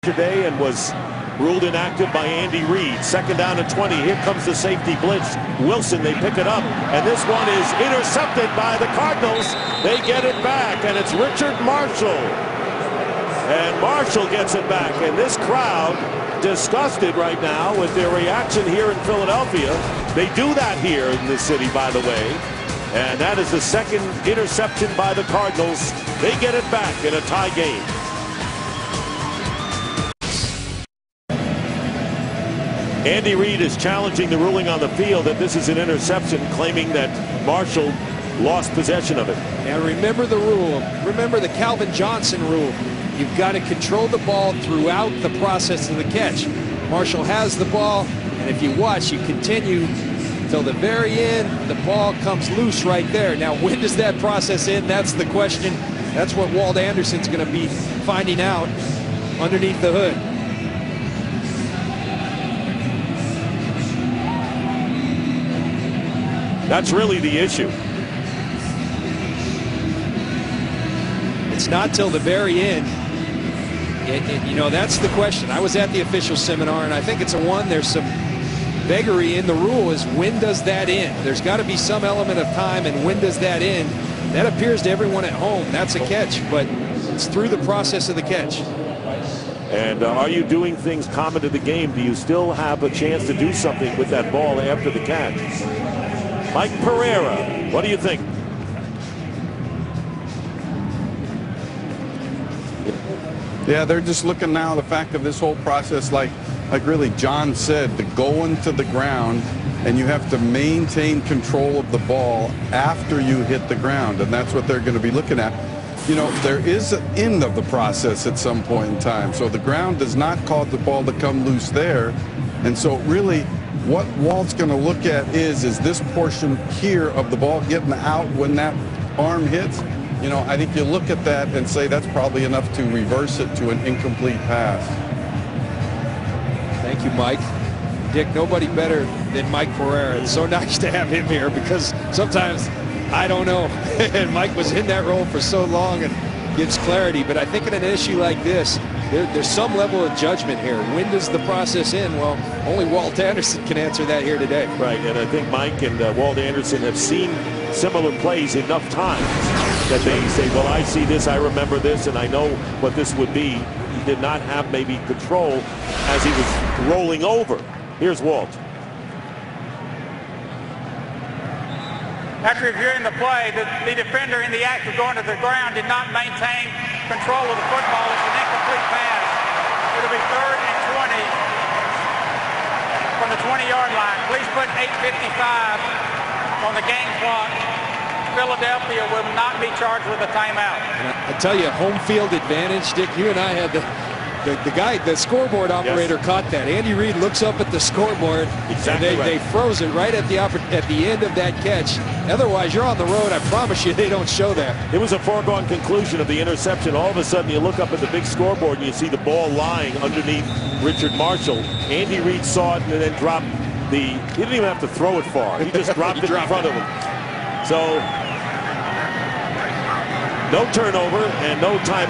Today and was ruled inactive by Andy Reid. Second down and 20. Here comes the safety blitz. Wilson, they pick it up, and this one is intercepted by the Cardinals. They get it back, and it's Richard Marshall. And Marshall gets it back, and this crowd disgusted right now with their reaction here in Philadelphia. They do that here in this city, by the way. And that is the second interception by the Cardinals. They get it back in a tie game. Andy Reid is challenging the ruling on the field that this is an interception, claiming that Marshall lost possession of it. And remember the rule. Remember the Calvin Johnson rule. You've got to control the ball throughout the process of the catch. Marshall has the ball, and if you watch, you continue till the very end. The ball comes loose right there. Now, when does that process end? That's the question. That's what Walt Anderson's going to be finding out underneath the hood. That's really the issue. It's not till the very end. You know, that's the question. I was at the official seminar, and I think it's a one. There's some vagary in the rule is when does that end? There's got to be some element of time, and when does that end? That appears to everyone at home. That's a catch, but it's through the process of the catch. And are you doing things common to the game? Do you still have a chance to do something with that ball after the catch? Mike Pereira, what do you think? Yeah, they're just looking now at the fact of this whole process, like really John said, to go into the ground, and you have to maintain control of the ball after you hit the ground, and that's what they're going to be looking at. You know, there is an end of the process at some point in time, so the ground does not cause the ball to come loose there, and so really what Walt's going to look at is this portion here of the ball getting out when that arm hits. You know, I think you look at that and say that's probably enough to reverse it to an incomplete pass. Thank you, Mike. Dick, nobody better than Mike Pereira. It's so nice to have him here because sometimes I don't know. And Mike was in that role for so long and gives clarity. But I think in an issue like this, there's some level of judgment here. When does the process end? Well, only Walt Anderson can answer that here today. Right, and I think Mike and Walt Anderson have seen similar plays enough times that they say, well, I see this, I remember this, and I know what this would be. He did not have maybe control as he was rolling over. Here's Walt. After reviewing the play, the defender in the act of going to the ground did not maintain control of the football. It's an incomplete pass. It'll be 3rd and 20 from the 20-yard line. Please put 8:55 on the game clock. Philadelphia will not be charged with a timeout. And I tell you, home field advantage, Dick. You and I had the scoreboard operator caught that. Andy Reid looks up at the scoreboard. Exactly and they froze it right at the end of that catch. Otherwise, you're on the road. I promise you, they don't show that. It was a foregone conclusion of the interception. All of a sudden, you look up at the big scoreboard and you see the ball lying underneath Richard Marshall. Andy Reid saw it and then dropped he didn't even have to throw it far. He just dropped it in front of him. So no turnover and no timeout.